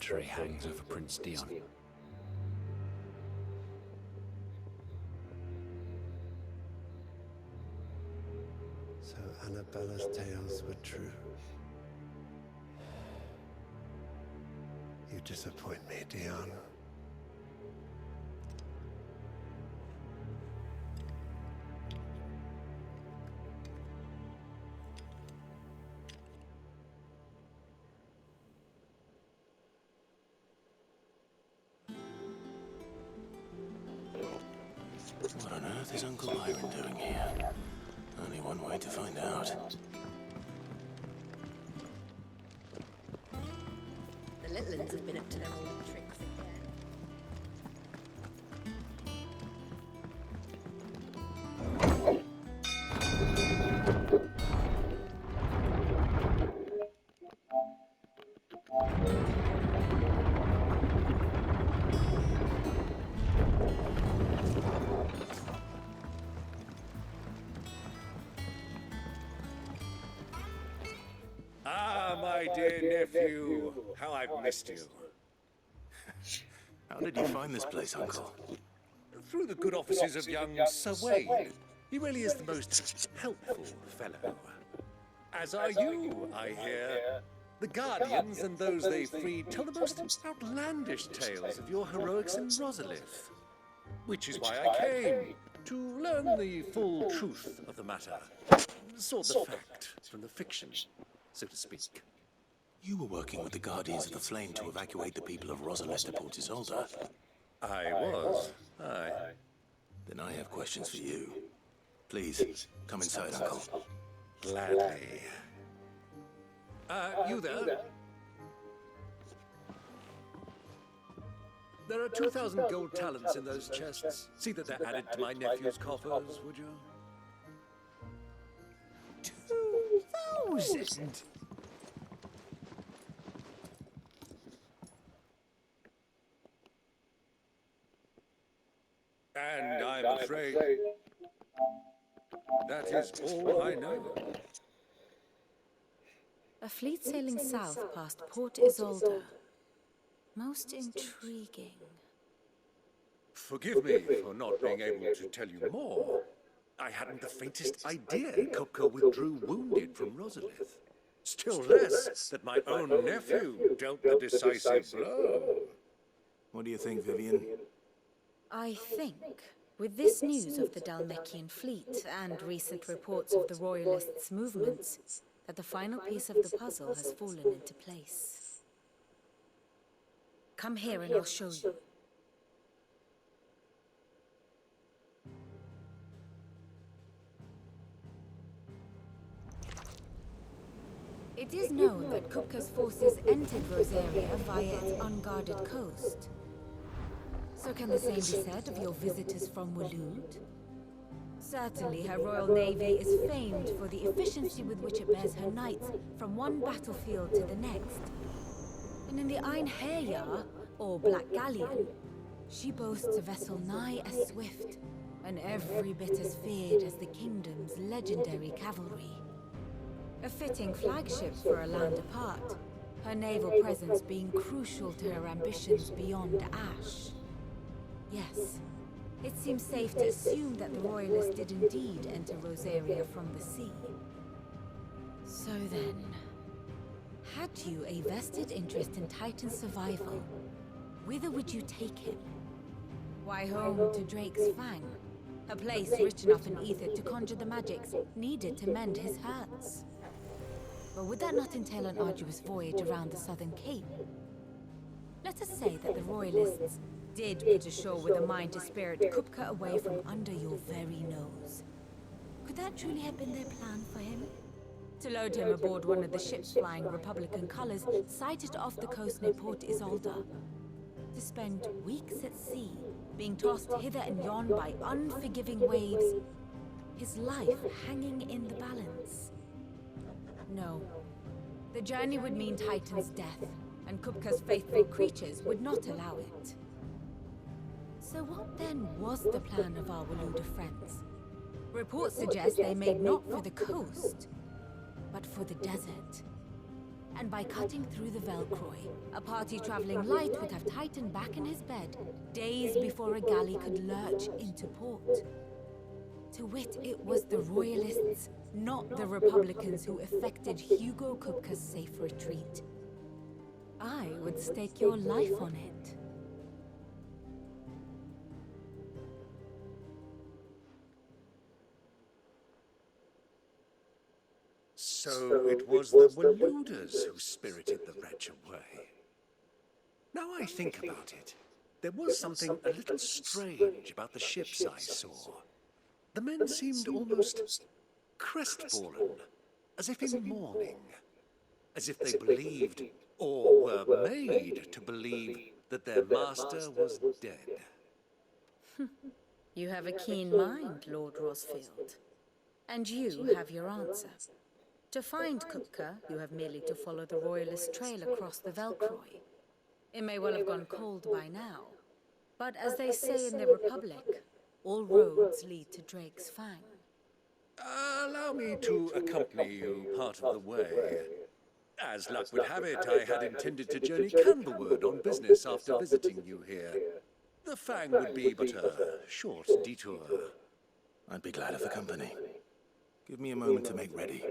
treachery hangs over Prince Dion. So Annabella's tales were true. You disappoint me, Dion. What on earth is Uncle Byron doing here? Only one way to find out. The Litlands have been up to their old tricks again. Ah, my dear nephew, how I've missed you. How did you find this place, Uncle? Through the good offices of young Sir Wayne. He really is the most helpful fellow. As are you, I hear. The Guardians and those they freed tell the most outlandish tales of your heroics in Rosalith. Which is why I came, to learn the full truth of the matter. Sort the fact from the fiction, so to speak. You were working with the Guardians of the Flame to evacuate the people of Rosalith to Port Isolde. I was, aye. Then I have questions for you. Please, come inside, Uncle. Gladly. You there? There are 2,000 gold talents in those chests. See that they're added to my nephew's coffers, would you? 2,000? And I'm afraid that is all I know. A fleet sailing south past Port Isolde. Most intriguing. Forgive me for not being able to tell you more. I hadn't the faintest idea Kupka withdrew wounded from Rosalith. Still less that my own nephew dealt the decisive blow. What do you think, Vivian? I think, with this news of the Dalmekian fleet and recent reports of the Royalists' movements, that the final piece of the puzzle has fallen into place. Come here and I'll show you. It is known that Kupka's forces entered Rosaria via its unguarded coast. So can the same be said of your visitors from Waloed? Certainly her royal navy is famed for the efficiency with which it bears her knights from one battlefield to the next. And in the Einherjar, or Black Galleon, she boasts a vessel nigh as swift, and every bit as feared as the kingdom's legendary cavalry. A fitting flagship for a land apart, her naval presence being crucial to her ambitions beyond Ash. Yes, it seems safe to assume that the Royalists did indeed enter Rosaria from the sea. So then, had you a vested interest in Titan's survival, whither would you take him? Why, home to Drake's Fang, a place rich enough in ether to conjure the magics needed to mend his hurts. But would that not entail an arduous voyage around the southern cape? Let us say that the Royalists did put ashore with a mind to spirit Kupka away from under your very nose. Could that truly have been their plan for him? To load him aboard one of the ships flying Republican colors sighted off the coast near Port Isolde? To spend weeks at sea, being tossed hither and yon by unforgiving waves, his life hanging in the balance? No. The journey would mean Titan's death, and Kupka's faithful creatures would not allow it. So what then was the plan of our Waloed friends? Reports suggest they made not for the coast, but for the desert. And by cutting through the Velcroy, a party traveling light would have tightened back in his bed, days before a galley could lurch into port. To wit, it was the Royalists, not the Republicans, who effected Hugo Kupka's safe retreat. I would stake your life on it. So it was the Waluders who spirited the wretch away. Now I think about it, there was something a little strange about the ships I saw. The men seemed almost crestfallen, as if in mourning, as if they believed, or were made to believe, that their master was dead. You have a keen mind, Lord Rosfield. And you have your answer. To find Kupka, you have merely to follow the Royalist trail across the Velcroy. It may well have gone cold by now, but as they say in the Republic, all roads lead to Drake's Fang. Allow me to accompany you part of the way. As luck would have it, I had intended to journey Candlewood on business after visiting you here. The Fang would be but a short detour. I'd be glad of the company. Give me a moment to make ready.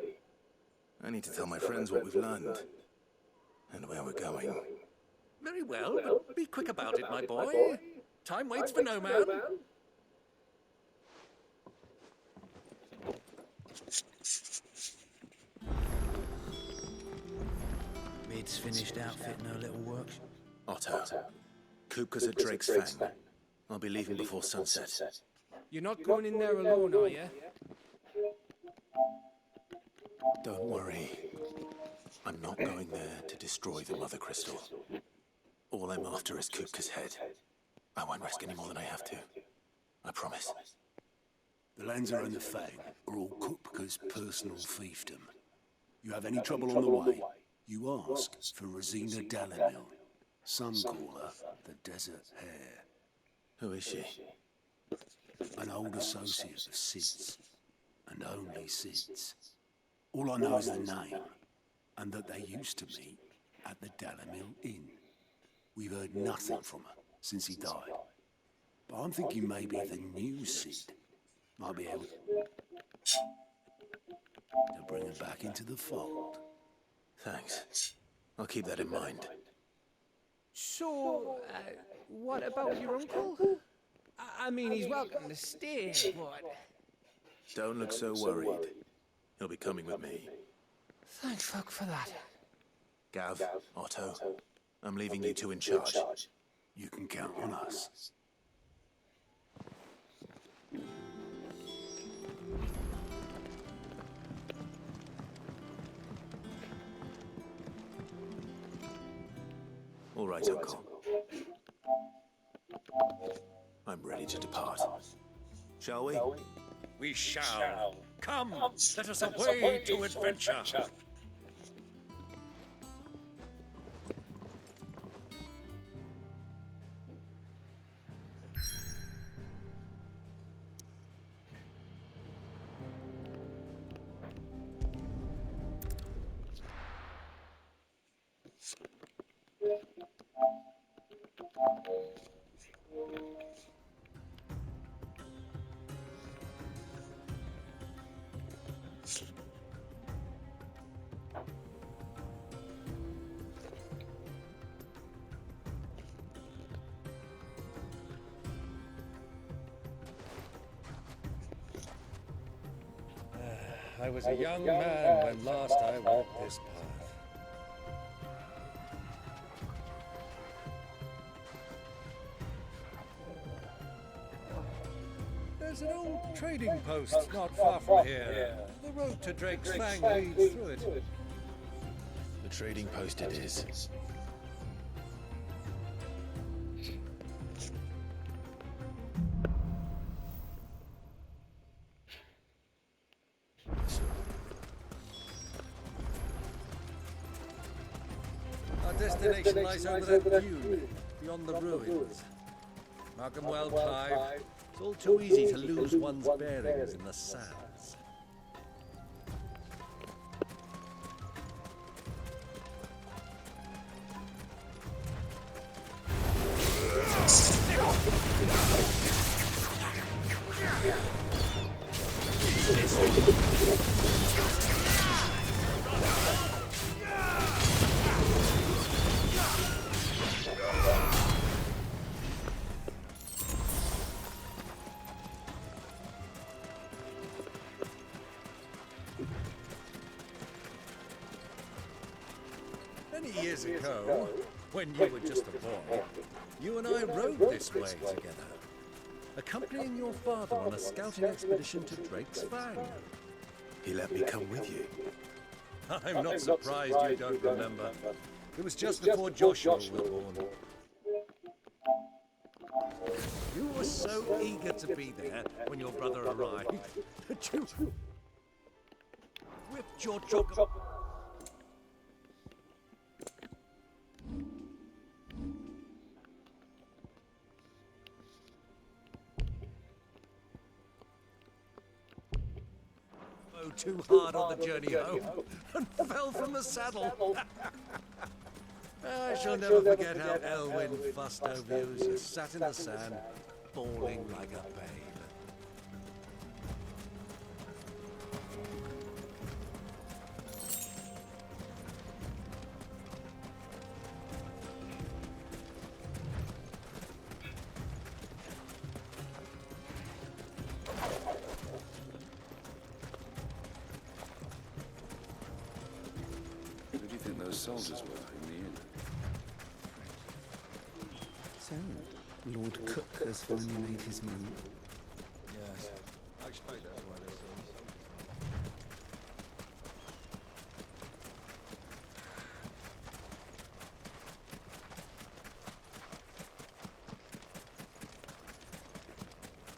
I need to tell my friends what we've learned, and where we're going. Very well, but be quick about it, my boy. Time waits for no man. Mid's finished outfitting her little work. Otto, Kupka's at Drake's Fang. I'll be leaving before sunset. You're not going in there alone, are you? Don't worry. I'm not going there to destroy the Mother Crystal. All I'm after is Kupka's head. I won't risk any more than I have to. I promise. The Lancer and the Fang are all Kupka's personal fiefdom. You have any trouble on the way, you ask for Rosina Dalimil. Some call her the Desert Hare. Who is she? An old associate of Sid's, and only Sid's. All I know is the name, and that they used to meet at the Dalimil Inn. We've heard nothing from her since he died. But I'm thinking maybe the new Sid might be able to bring her back into the fold. Thanks. I'll keep that in mind. So, what about your uncle? I mean, he's welcome to stay, but... Don't look so worried. He'll be coming with me. Thank fuck for that. Gav, Otto, I'm leaving you two in charge. You can count on us. All right, Uncle. I'm ready to depart. Shall we? We shall. Come, let us away to adventure. I was a young man when last I walked this path. There's an old trading post not far from here. The road to Drake's Fang leads through it. The trading post it is. Our destination lies over that dune, beyond the ruins. Mark 'em well, Clive. It's all too easy to lose one's bearings in the sands. Many years ago, when you were just a boy, you and I rode this way together, accompanying your father on a scouting expedition to Drake's Fang. He let me come with you. I'm not surprised you don't remember. It was just before Joshua was born. You were so eager to be there when your brother arrived that you whipped your chocolate. Too hard on the journey home and fell from the saddle. I shall never forget how Elwyn fussed over you as you sat in the sand, bawling like a babe. Who do you think those soldiers were in the inn? So, Lord Cook has finally made his move. Yes, I expect that's why they're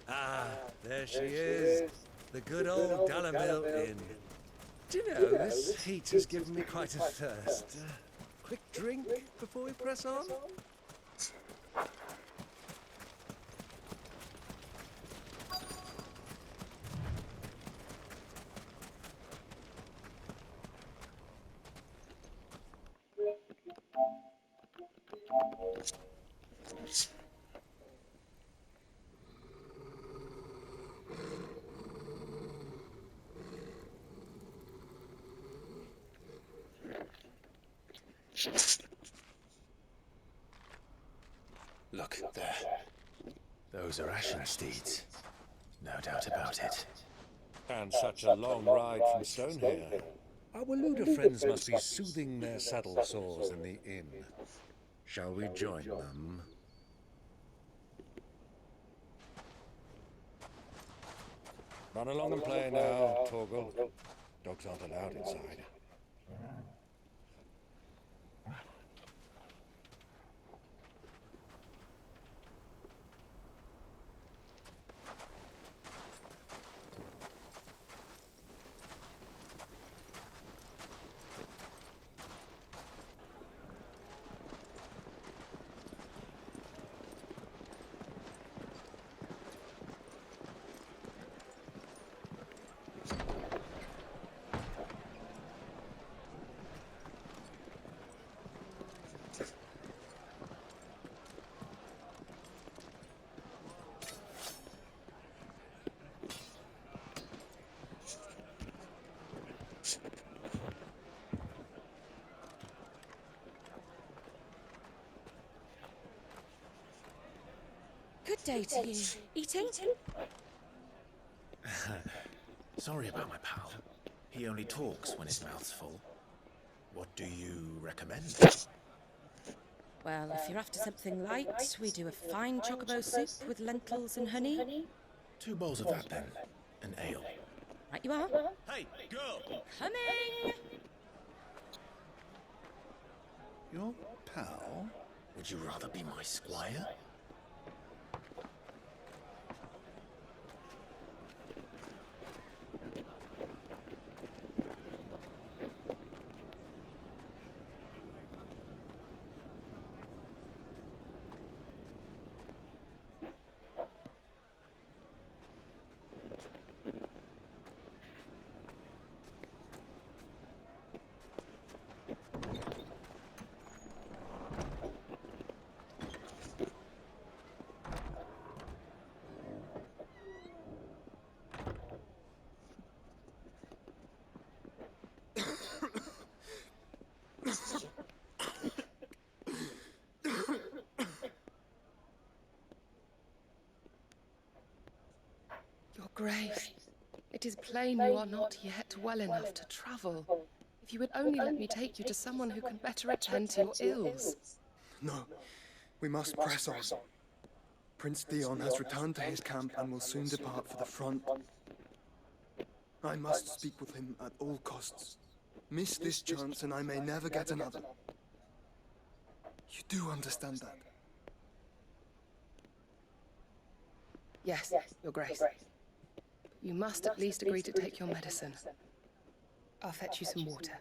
Ah, there she is. The good old Dalamil Inn. Do you know, this heat has given me quite a thirst. Quick drink before we press on? Look, there. Those are Ashen steeds. No doubt about it. And such a long ride from Stone here. Our Waluda friends must be soothing their saddle sores in the inn. Shall we join them? Run along and play now, Torgal. Dogs aren't allowed inside. Good day to you. Eating? Sorry about my pal. He only talks when his mouth's full. What do you recommend? Well, if you're after something light, we do a fine chocobo soup with lentils and honey. 2 bowls of that then. An ale. Right you are. Hey, girl! Coming! Your pal? Would you rather be my squire? Grace, it is plain you are not yet well enough to travel. If you would only let me take you to someone who can better attend to your ills. No, we must press on. Prince Dion has returned to his camp and will soon depart for the front. I must speak with him at all costs. Miss this chance and I may never get another. You do understand that? Yes, Your Grace. You must at least agree to take your medicine. I'll fetch you some water.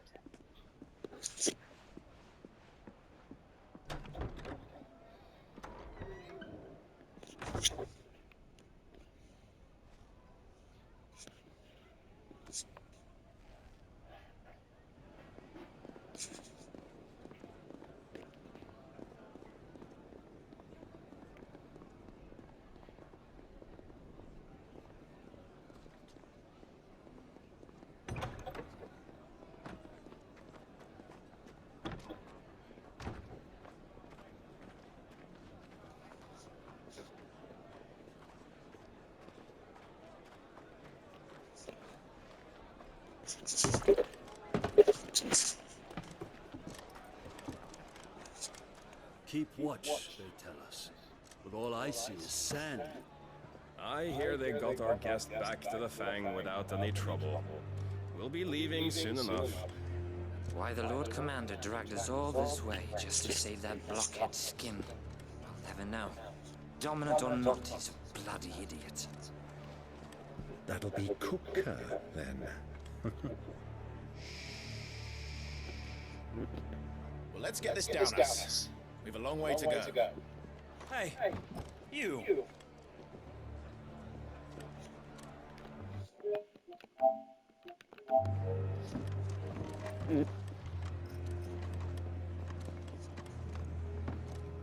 Keep watch, they tell us. But all I see is sand. I hear they got our guest back to the Fang without any trouble. We'll be leaving soon enough. Why the Lord Commander dragged us all this way just to save that blockhead skin, I'll never know. Dominant or not, he's a bloody idiot. That'll be Kupka, then. Well, let's get this down us. We've a long way to go. Hey, you.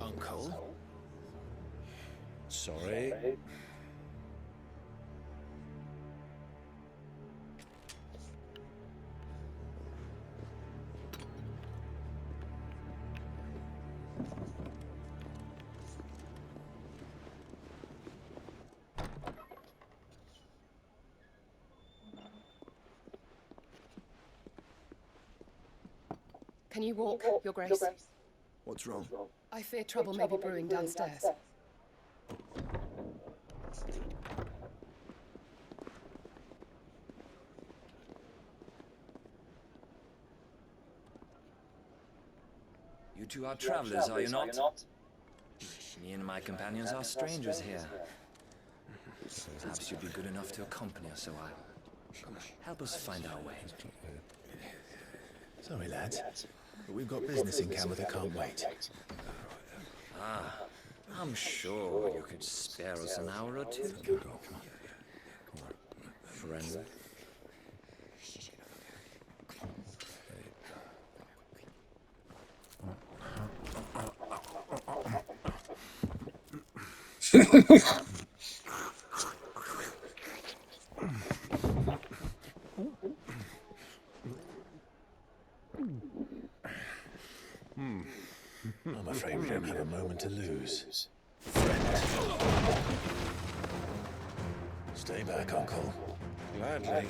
Uncle? Sorry. Can you walk, Your Grace? What's wrong? I fear trouble may be brewing downstairs. You two are travelers, are you not? Me and my companions are strangers here. Perhaps you'd be good enough to accompany us a while. Help us find our way. Sorry, lads, but we've got business in camp that can't wait. Ah, I'm sure you could spare us an hour or two. Friend. I'm afraid we don't have a moment to lose. Stay back, Uncle. Gladly.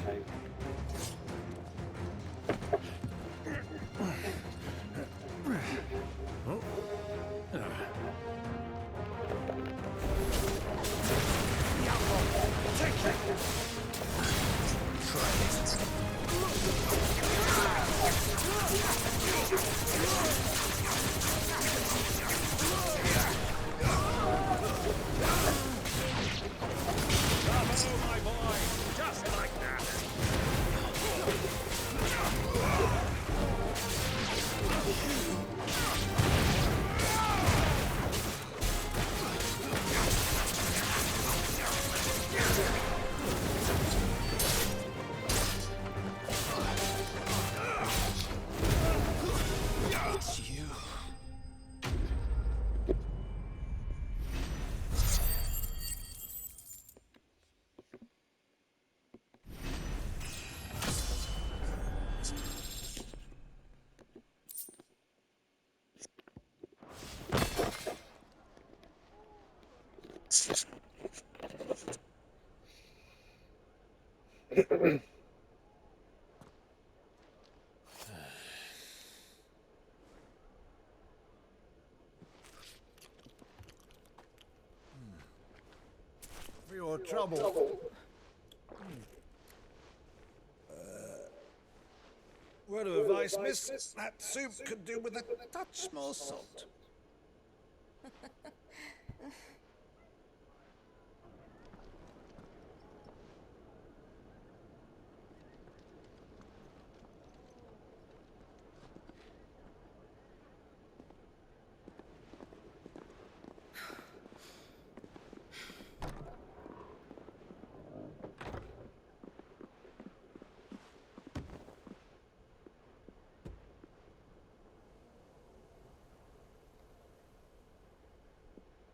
For your trouble. Word of advice, miss. That soup could do with a touch more salt.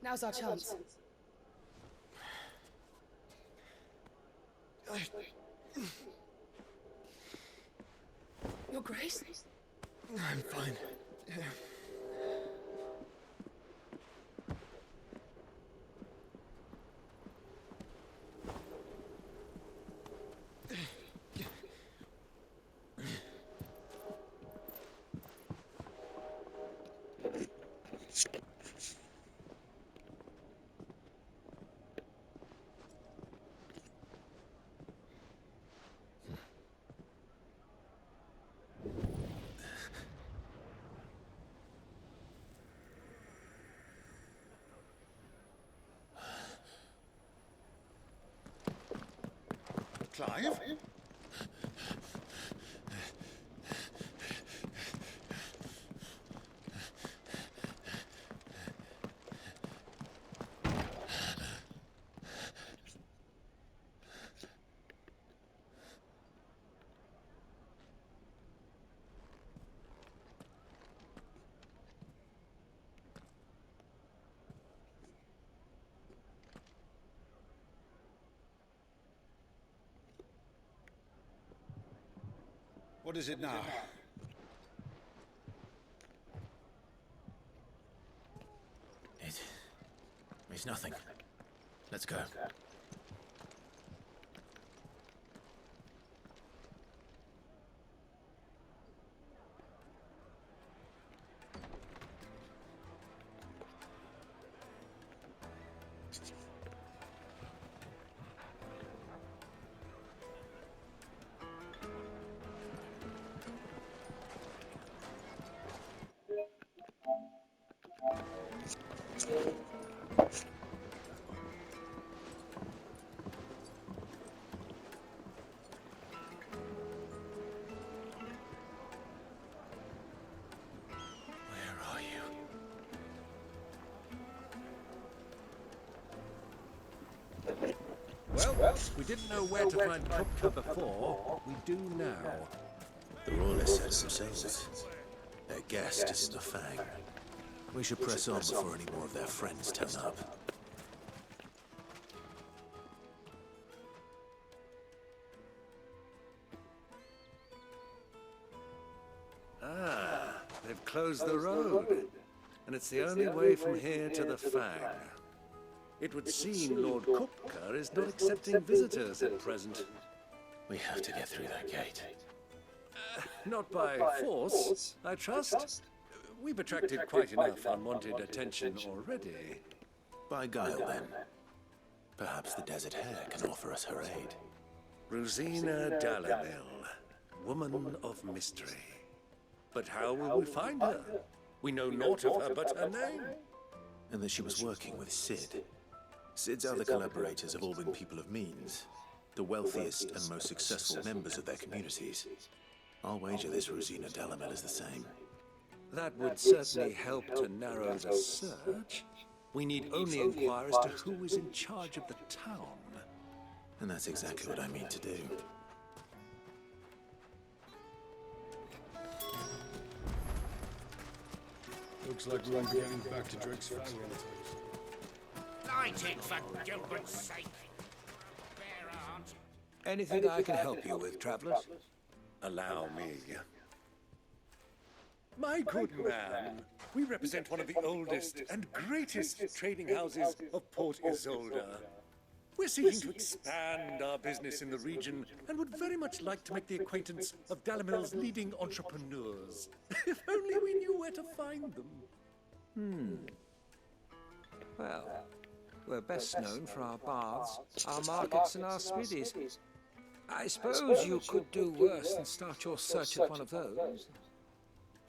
Now's our chance. Your Grace? I'm fine. Clive? What is it now? It's nothing. Let's go. Well, we didn't know where to find Kupka before. We do now. The royalists said themselves. Their guest is in the Fang. We should press on before any more of their friends turn up. Ah, they've closed the road. And it's the only way from here to the Fang. It would seem Lord Kupka is not accepting visitors at present. We have to get through that gate. Not by force, I trust. We've attracted quite enough unwanted attention already. By guile, then. Perhaps the Desert Hare can offer us her aid. Rosina Dalamil, woman of mystery. But how will we find her? We know naught of her but her name. And that she was working with Sid. Sid's other collaborators have all been people of means, the wealthiest and most successful members of their communities. I'll wager this Rosina Dalamel is the same. That would certainly help to narrow the search. We need only inquire as to who is in charge of the town. And that's exactly what I mean to do. Looks like we won't be getting back to Drake's Fang anytime soon. Light it, for Gilbert's sake. Anything I can help you with, travelers? Allow me. My good man, we represent one of the oldest and greatest trading houses of Port Isolde. We're seeking to expand our business in the region and would very much like to make the acquaintance of Dalamil's leading entrepreneurs. If only we knew where to find them. Well, we're best known for our baths, our markets, and our smithies. I suppose you could do worse than start your search at one of those.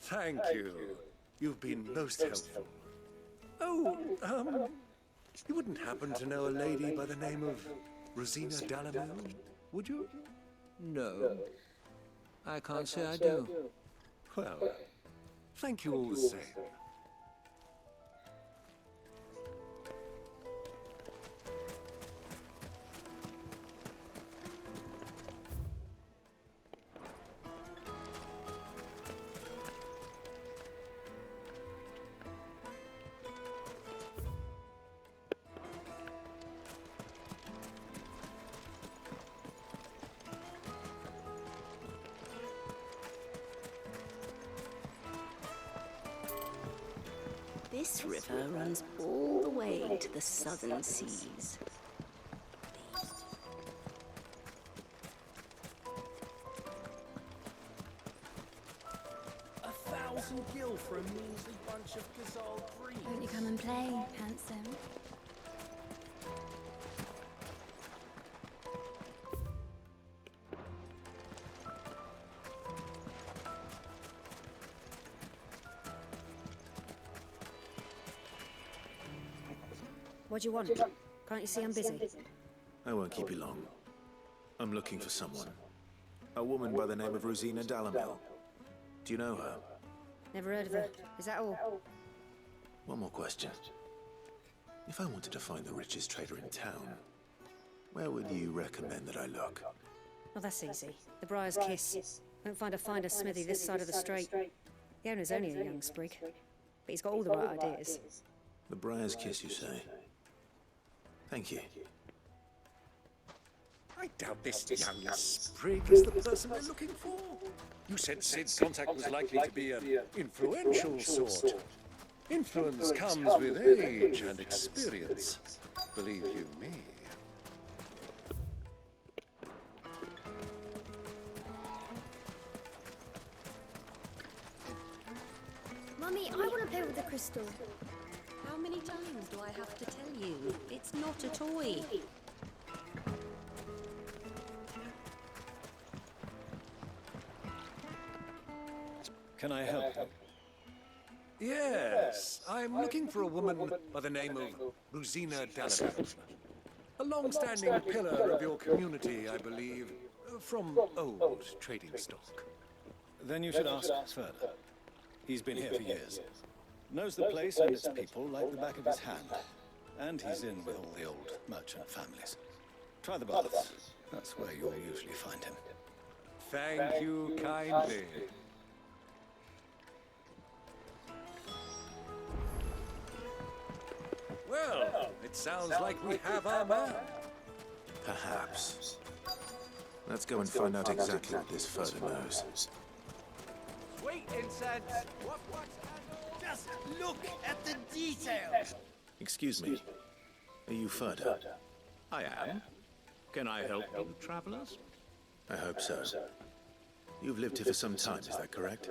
Thank you. You've been most helpful. Oh, you wouldn't happen to know a lady by the name of Rosina Dalamil, would you? No, I can't say I do. Well, thank you all the same. This river runs all the way to the southern seas. $1,000 for a measly bunch of Gazal breeds. Won't you come and play, handsome? What do you want? Can't you see I'm busy? I won't keep you long. I'm looking for someone. A woman by the name of Rosina Dalamil. Do you know her? Never heard of her. Is that all? One more question. If I wanted to find the richest trader in town, where would you recommend that I look? Well, that's easy. The Briar's Kiss. Won't find a finer smithy this side of the strait. The owner's only a young sprig, but he's got all the right ideas. The Briar's Kiss, you say? Thank you. I doubt this young sprig is the person we're looking for. You said Sid's contact was likely to be an influential sort. Influence comes with age and experience, believe you me. Mummy, I want to play with the crystal. How many times do I have to tell you? It's not a toy. Can I help you? Yes, I'm looking for a woman by the name of Rosina Dalamil. A long-standing pillar of your community, I believe, from old trading stock. Then you should ask further. He's been here for years. Knows the place and its people like the back of his hand. And he's in with all the old merchant families. Try the baths. That's where you'll usually find him. Thank you kindly. Well, it sounds like we have our man. Perhaps. Let's go and find out exactly what this further knows. Sweet incense! What? Just look at the details! Excuse me. Are you Further? I am. Can I help you, travelers? I hope so. You've lived here for some time, is that correct?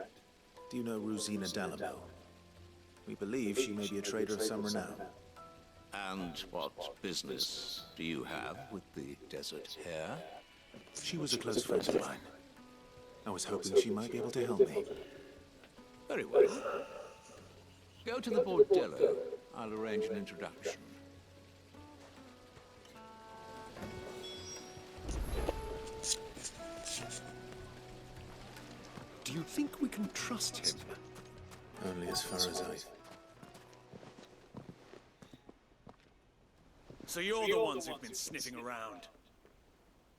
Do you know Rosina Dalamil? We believe she may be a trader of some renown. And what business do you have with the desert hare? She was a close friend of mine. I was hoping she might be able to help me. Very well. Go to the bordello. I'll arrange an introduction. Do you think we can trust him? Only as far as I... So you're the ones who've been sniffing around.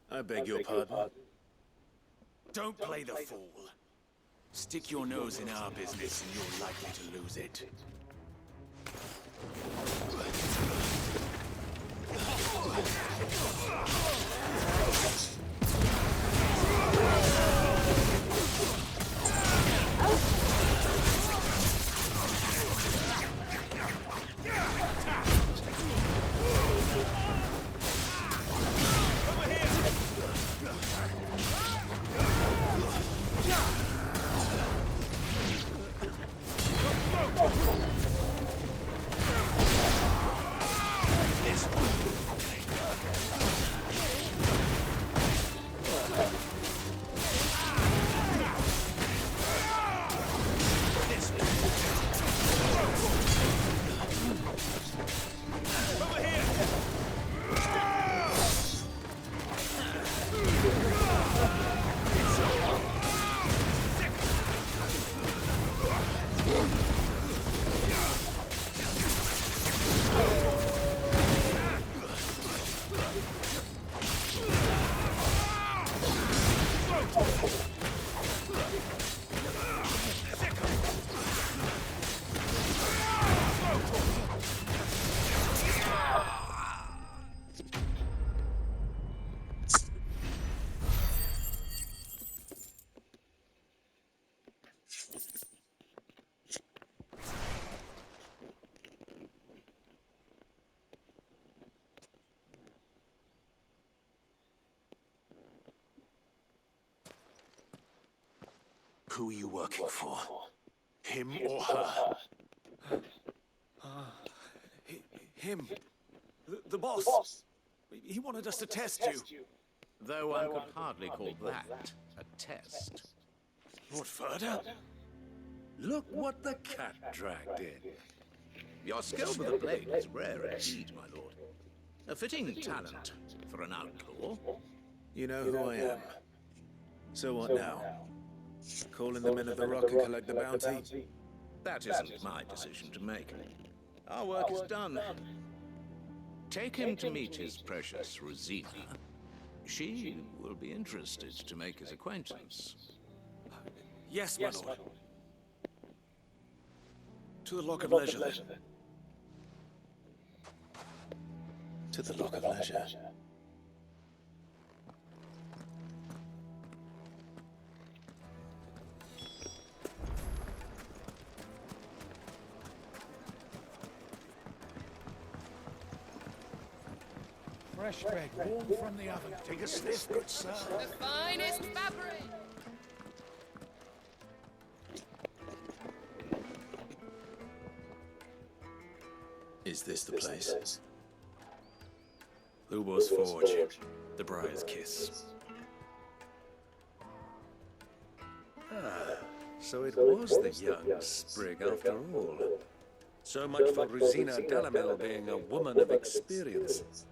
I beg your pardon? Don't play the fool. Stick your nose in our business and you're likely to lose it. Who are you working for? Him or her? Him. The boss. He wanted us to test you. Though one could hardly call that a test. Lord Furder? Look what the cat dragged in. Your skill with the blade is rare indeed, my lord. A fitting talent for an outlaw. You know who I am. So what now? Call in the men of the Rock and collect the bounty? That isn't my decision to make. Our work is done. Take him to meet his precious Rosina. She will be interested to make his acquaintance. Yes, my lord. To the Lock of Leisure, then. To the Lock of Leisure. Fresh bread, warm from the oven. Take a sniff, good sir. The finest fabric! Is this the place? Lubor's Forge. The Briar's Kiss. Ah, so it was the young sprig after all. So much for Rosina Delamil being a woman of experience.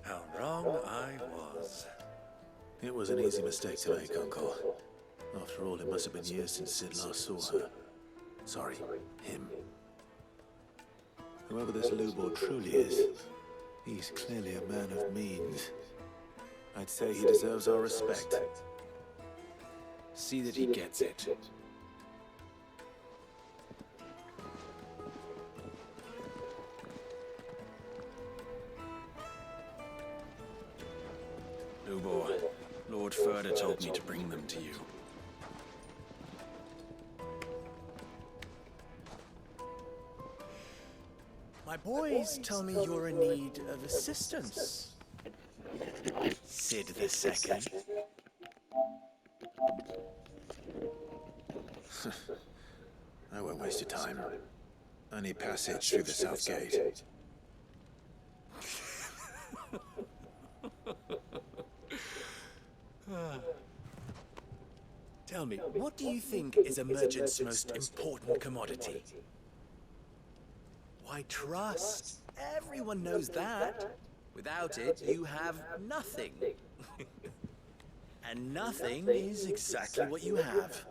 How wrong I was. It was an easy mistake to make, Uncle. After all, it must have been years since Sid last saw her. Sorry, him. Whoever this Lubor truly is, he's clearly a man of means. I'd say he deserves our respect. See that he gets it. Lubor, Lord Furder told me to bring them to you. My boys tell me you're in need of assistance. Sid the Second. I won't waste your time. I need passage through the south gate. Tell me, what do you think is a merchant's most important commodity? Why, trust. Everyone knows that. Without it, you have nothing. And nothing is exactly what you have.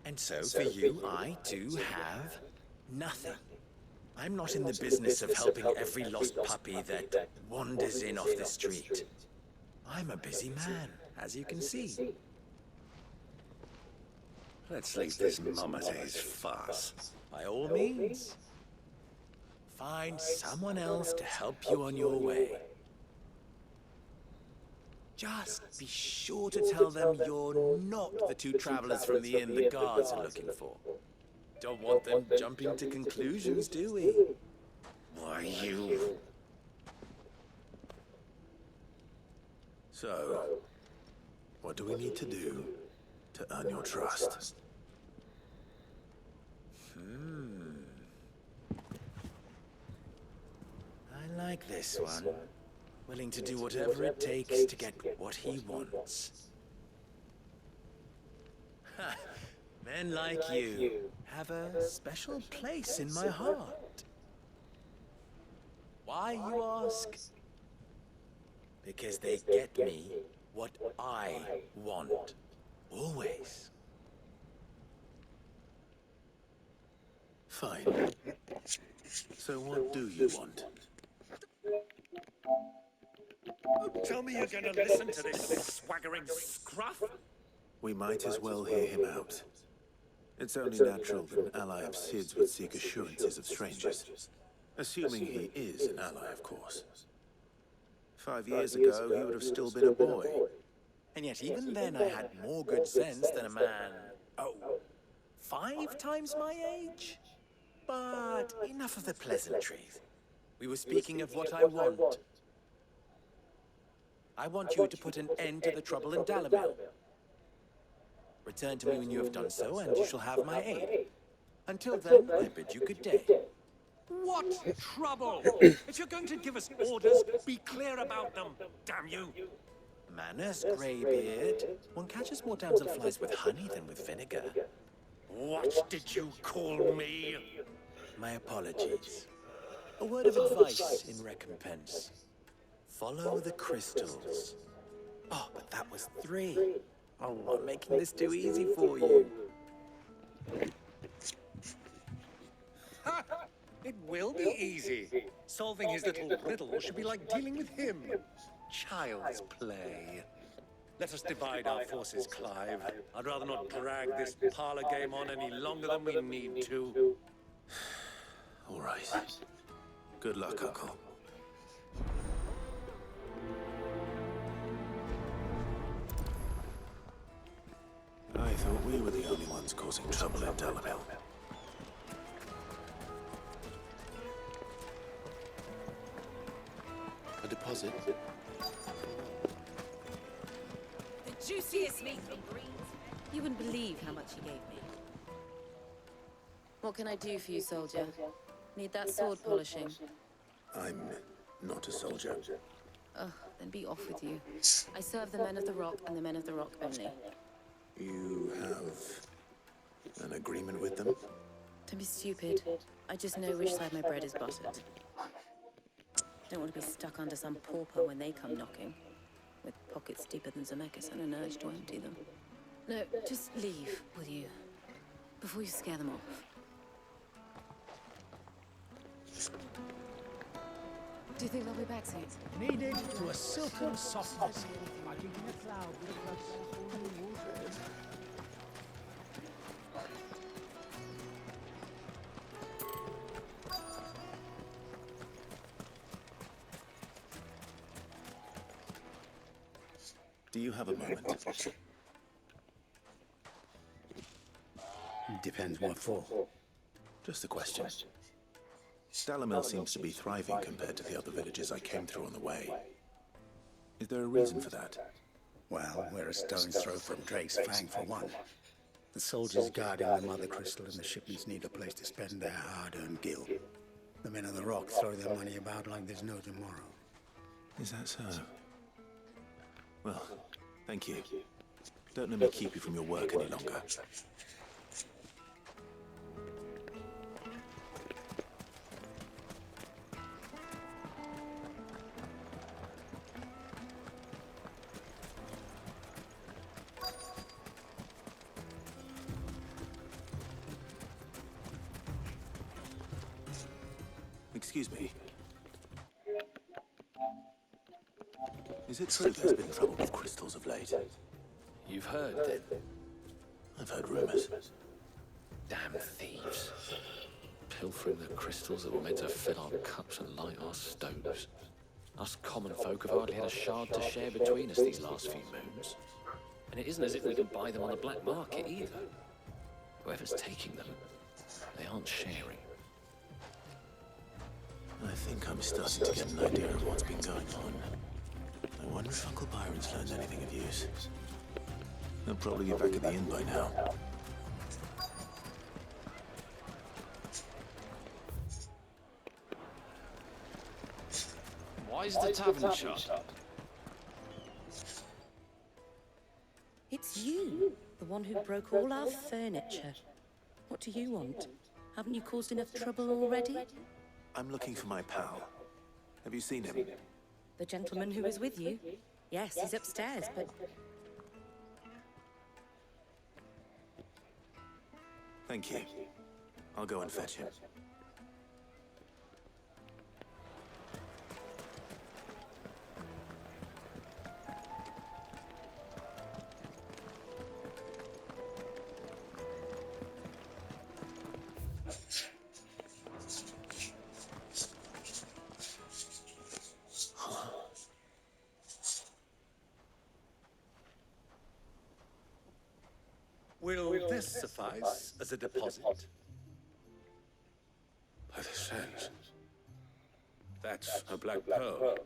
And so, for you, I, too, have nothing. I'm not in the business of helping every lost puppy that wanders in off the street. I'm a busy man, as you can see. Let's leave this Mamate's farce. By all means. Find someone else to help you on your way. Just be sure to tell them you're not the two travelers from the inn the guards are looking for. Don't want them jumping to conclusions, do we? Why, you... So, what do we need to do to earn your trust? I like this one. Willing to do whatever it takes to get what he wants. Ha! Men like you have a special place in my heart. Why, you ask? Because they get me what I want. Always. Fine. So what do you want? Tell me you're gonna listen to this swaggering scruff? We might as well hear him out. It's only natural that an ally of Sid's would seek assurances of strangers. Assuming he is an ally, of course. 5 years ago, he would have still been a boy. And yet even then I had more good sense than a man, 5 times my age? But enough of the pleasantries. We were speaking of what I want. I want you to put an end to the trouble in Dalamil. Return to me when you have done so, and you shall have my aid. Until then, I bid you good day. What trouble? If you're going to give us orders, be clear about them, damn you. Manners, Greybeard. One catches more damselflies with honey than with vinegar. What did you call me? My apologies. A word of advice in recompense. Follow the crystals. Oh, but that was 3. Oh, I'm making this too easy for you. Ha! It will be easy. Solving his little riddle should be like dealing with him. Child's play. Let us divide our forces, Clive. I'd rather not drag this parlor game on any longer than we need to. All right. Good luck, Uncle. I thought we were the only ones causing trouble in Delamil. A deposit? The juiciest meat from Greens. You wouldn't believe how much he gave me. What can I do for you, soldier? Need that sword polishing? I'm not a soldier. Ugh, then be off with you. I serve the men of the Rock and the men of the Rock only. You have an agreement with them? Don't be stupid. I just know which side my bread is buttered. Don't want to be stuck under some pauper when they come knocking, with pockets deeper than Zemeckis and an urge to empty them. No, just leave, will you? Before you scare them off. Do you think they'll be back soon? Needed to a silken softness, like in a cloud with a water. Do you have a moment? Depends what for. Just a question. Delamil seems to be thriving compared to the other villages I came through on the way. Is there a reason for that? Well, we're a stone's throw from Drake's Fang for one. The soldiers guarding the Mother Crystal and the shipments need a place to spend their hard-earned gil. The men of the Rock throw their money about like there's no tomorrow. Is that so? Well, thank you. Don't let me keep you from your work any longer. Excuse me. Is it true there's been trouble with crystals of late? You've heard, then? I've heard rumors. Damn thieves. Pilfering the crystals that were meant to fill our cups and light our stoves. Us common folk have hardly had a shard to share between us these last few moons. And it isn't as if we can buy them on the black market either. Whoever's taking them, they aren't sharing. I think I'm starting to get an idea of what's been going on. I wonder if Uncle Byron's learned anything of use. He'll probably be back at the inn by now. Why is the tavern shut? It's you, the one who broke all our furniture. What do you want? Haven't you caused enough trouble already? I'm looking for my pal. Have you seen him? The gentleman who was with you? Yes, he's upstairs, but... Thank you. I'll go and fetch him. Will this suffice as a deposit? By the sands. That's a black pearl.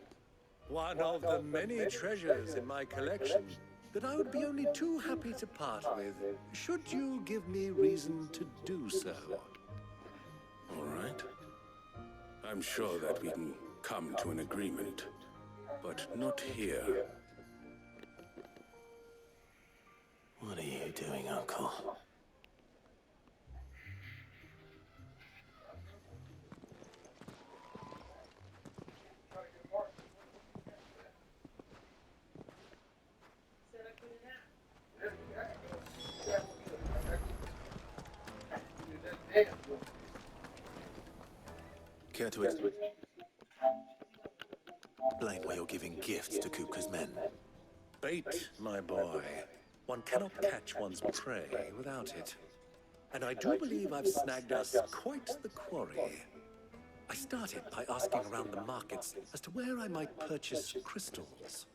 One of the many treasures in my collection. that I would be only too happy to part with, should you give me reason to do so. All right. I'm sure that we can come to an agreement, but not here. What are you doing, Uncle? Care to explain why you're giving gifts to Kupka's men? Bait, my boy. One cannot catch one's prey without it. And I do believe I've snagged us quite the quarry. I started by asking around the markets as to where I might purchase crystals.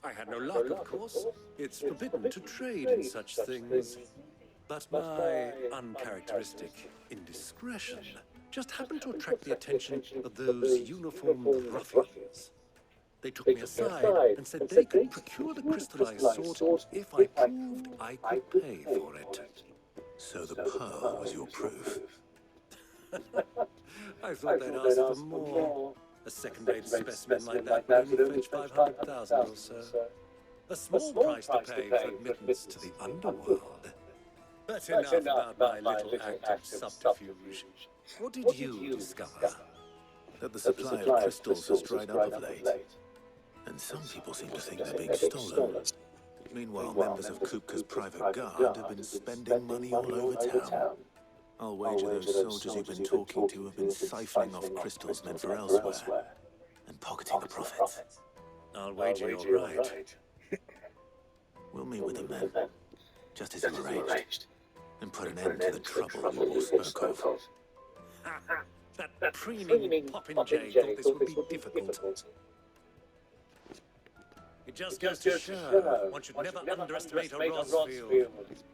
I had no luck, of course. It's forbidden to trade in such things. But my uncharacteristic indiscretion just happened to attract the attention of those uniformed ruffians. They took me aside and said they could procure the crystallized sword if I proved I could pay for it. So the pearl was your proof? I thought they'd ask for more. A second-rate specimen like that would only fetch 500,000 or so. A small price to pay for admittance to the underworld. But enough about my little act of subterfuge. What did you discover? That the supply of crystals has dried up of late. And some people seem to think they're being stolen. Meanwhile, members of Kupka's private guard have been spending money all over town. I'll wager those soldiers you've been talking to have been siphoning off crystals meant for elsewhere, and pocketing the profits. I'll wager you're right. We'll meet with the men, just as you arranged, and put an end to the trouble you all spoke of. That preening popinjay thought this would be difficult. It just goes to show one should never underestimate a Rosfield.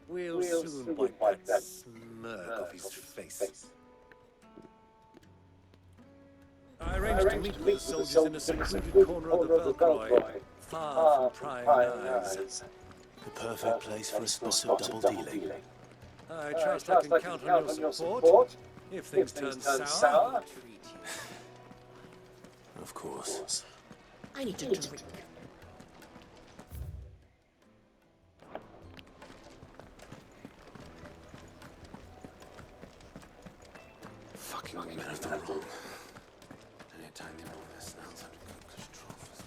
We'll soon wipe that smirk off his face. I arranged to meet with the soldiers in a secluded corner of the Velcroy, far from prying eyes. The perfect place for a spot of double dealing. I trust I can count on your support. If things turn sour, of course. I need to drink. Fucking men of the wrong. Anytime you know this sounds like Kupka's trophies.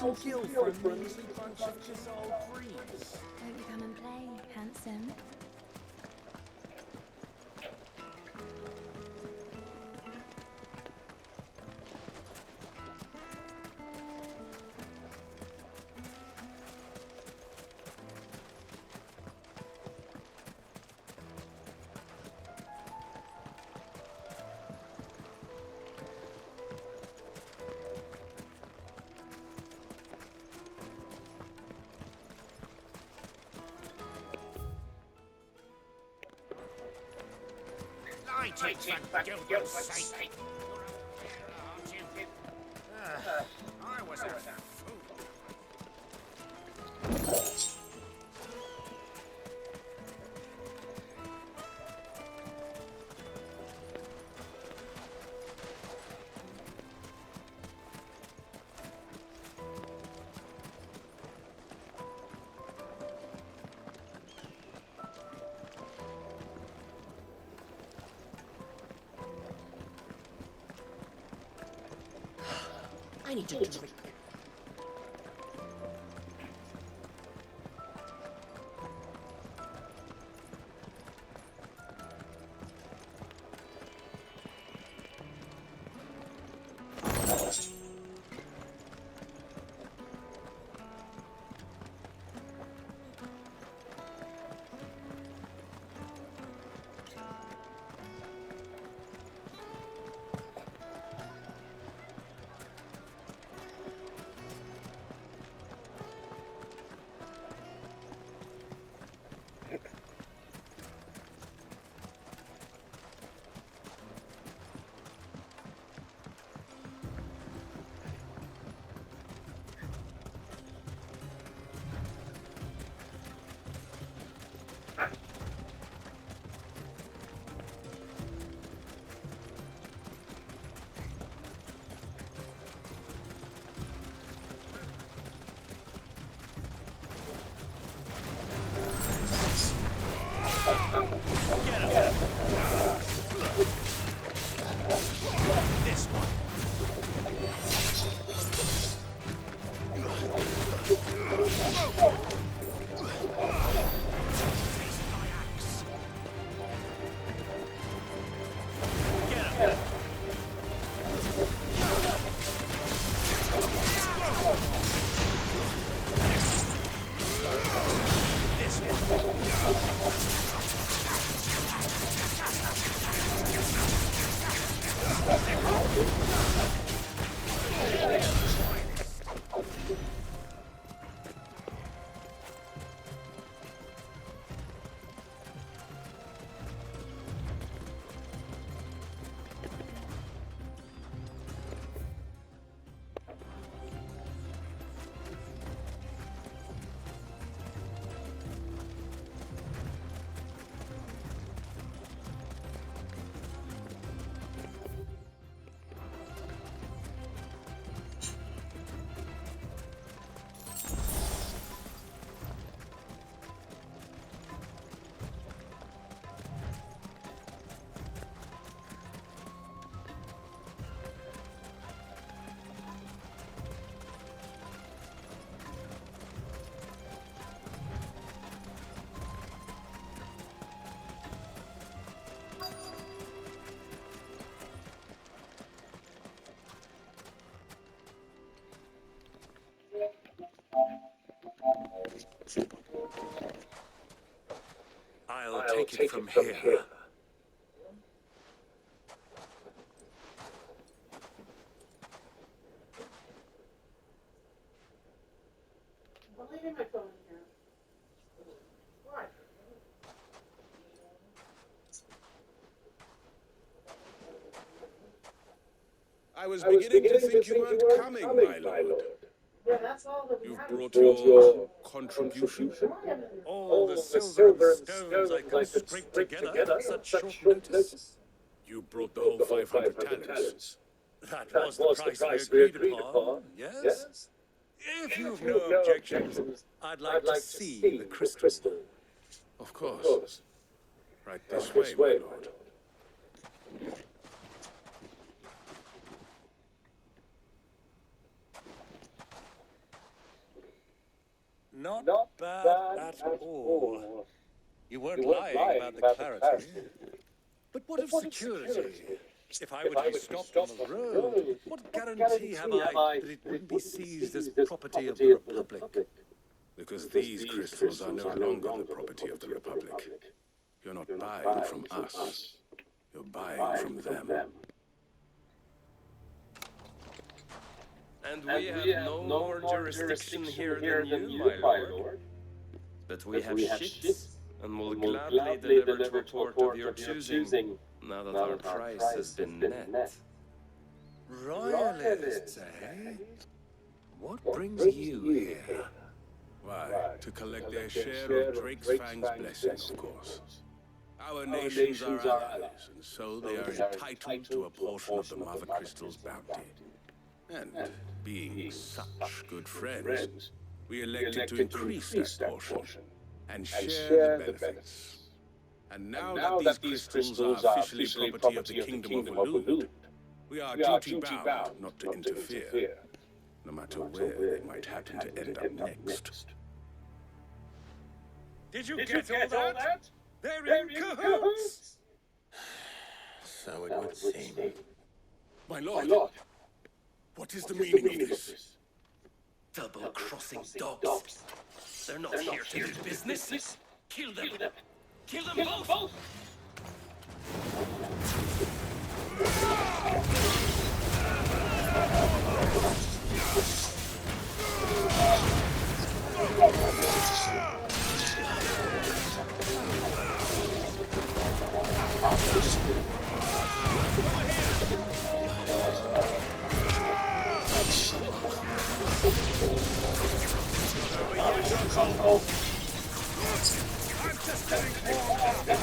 $1,000 gil for a measly bunch of dissolved trees. Won't you come and play, handsome? Light it, for Gilbert's sake! I was a fool. I need to drink. take it from here. I was beginning to think you weren't coming, my lord. You've brought your contribution? All the silver and stones I could scrape together at such short notice. You brought the whole 500 talents. That was the price we agreed upon, yes? If you've no objections, I'd like to see the crystal. Of course. Right this way, my lord. Not bad at all. You weren't lying about the clarity. But what of security? If I were to be stopped on the road, what guarantee have I that it wouldn't be seized as property of the Republic? Because these crystals are no longer the property of the Republic. You're not buying from us. You're buying from them. And we have no more jurisdiction here than you, my lord. But we have ships, and will gladly deliver to a port of your choosing, now that our price has been met. Royalists, eh? What brings you here? Why, to collect their share of Drakefang's blessing, of course. Our nations are allies, and so they are entitled to a portion of the Mother Crystal's bounty. And being such good friends, we elected to increase that portion and share the benefits. And now that these crystals are officially property of the Kingdom of Walud, we are duty-bound not to interfere, no matter where they might happen to end up next. Did you get all that? They're in cahoots! So it would seem. My lord, what is the meaning of this? Double-crossing dogs. They're not here to do business. Kill them. Kill them both! I'm just getting warmed up.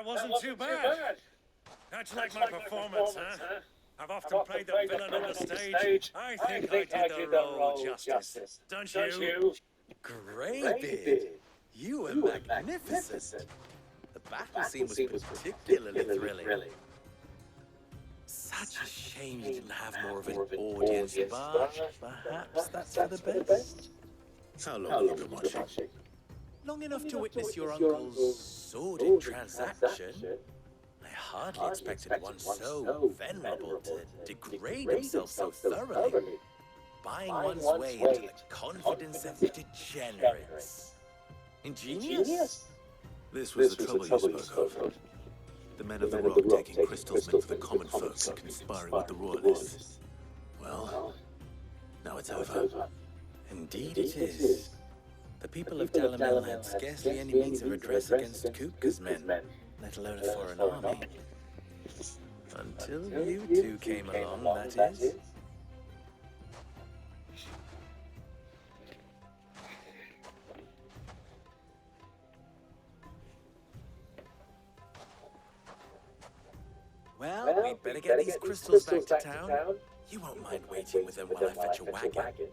wasn't too bad. How'd you like my performance, huh? I've often played the villain on the stage. I think I did the role justice. Don't you? Greybeard, you were magnificent. The battle scene was particularly thrilling. Such a shame you didn't have more of an audience, but perhaps that's for the best. How long have you been watching? Long enough to witness your uncle's sordid transaction. I hardly expected one so venerable to degrade himself so thoroughly, buying one's way into the confidence of degenerates. Ingenious? This was the trouble you spoke of. The men of the rock taking crystals meant for the common folk and conspiring with the royalists. Well, now it's over. Indeed it is. The people of Dalamil had scarcely any means of redress against Kupka's men, let alone a foreign army. Until you two came along, that is. Well, we'd better get these crystals back to town. You won't mind waiting with them while I fetch a wagon.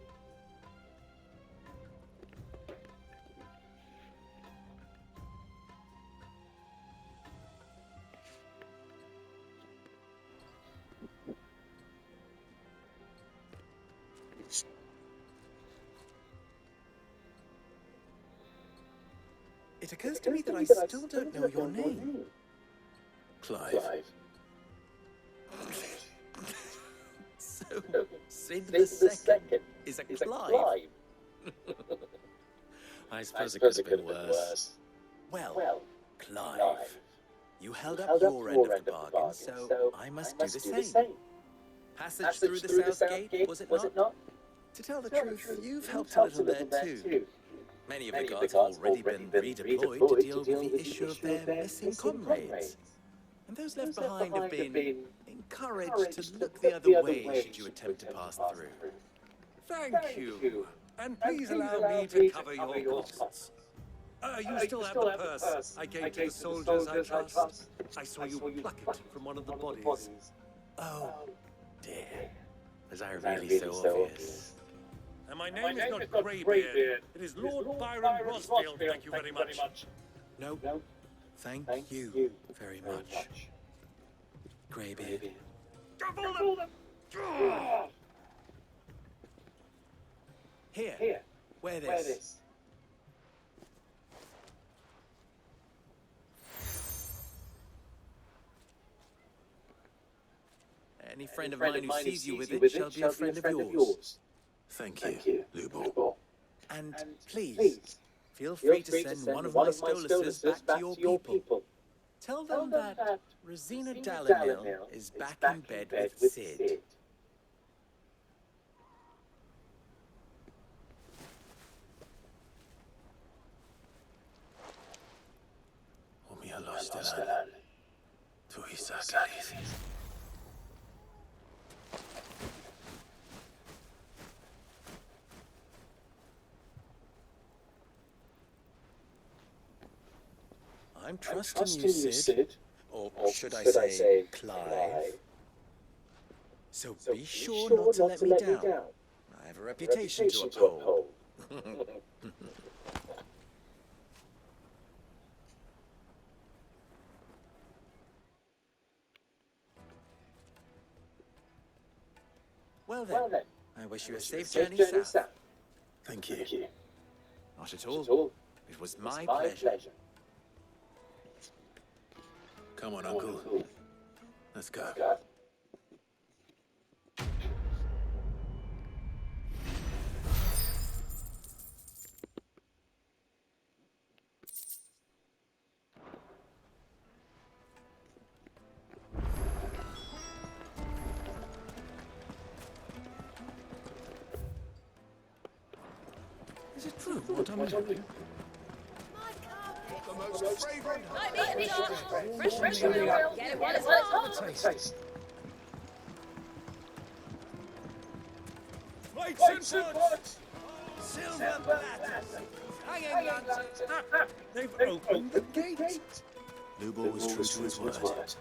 It occurs to me that I still don't know your name. Clive. So, Sid the Second is a Clive? I suppose it could have been worse. Well, Clive, you held up your end of the bargain, so I must do the same. Passage through the South Gate, was it not? To tell the truth, you've helped a little there too. Many of the guards have already been redeployed to deal with the issue of their missing comrades. And those left behind have been encouraged to look the other way should you attempt to pass through. Thank you. And please allow me to cover your costs. You still have the purse I gave to the soldiers, I trust? I saw you pluck it from one of the bodies. Oh, dear. Was I really so obvious? And my name is not Greybeard. It is Lord Byron Rosfield, thank you very much. No, thank you very much. Greybeard. Here, wear this. Any friend of mine who sees you with it shall be a friend of yours. Thank you, Lubo. And please, feel free to send one of my Stoluses back to your people. Tell them that Rosina Dalamil is back in bed with Sid. I'm trusting you, Sid. Or should I say, Clive. So be sure not to let me down. I have a reputation to uphold. Well then, I wish you a safe journey south. Thank you. Not at all. It was my pleasure. Come on, Uncle. Let's go. Is it true what I'm hearing? The most fragrant Fresh oil. Get it while it's hot. Taste. Lights and pots! Silver platters! Hanging lanterns! They've opened the gate! Lubor was true to his word.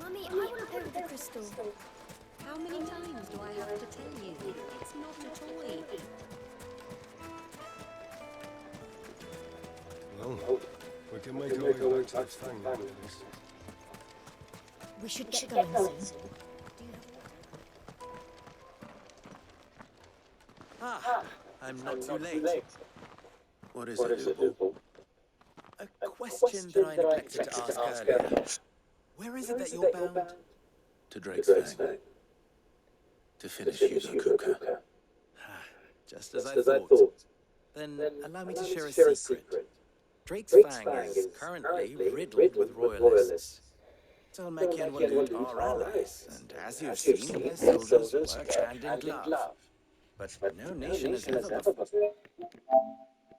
Mummy, I want to play with the crystal. How many times do I have to tell you? It's not a toy. Well, we can make our way back to the Fang now, at least. We should get going soon. Ah, I'm not too late. What is it, Lubor? A question that I neglected to ask earlier. Where is it that you're bound? To Drake's Fang. To finish Hugo Kupka. Just as I thought. Then allow me to share a secret. Drake's Fang is currently riddled with royalists. Tolmeki and Waloed are allies, and as you've seen, their soldiers work hand in glove. But no nation has ever before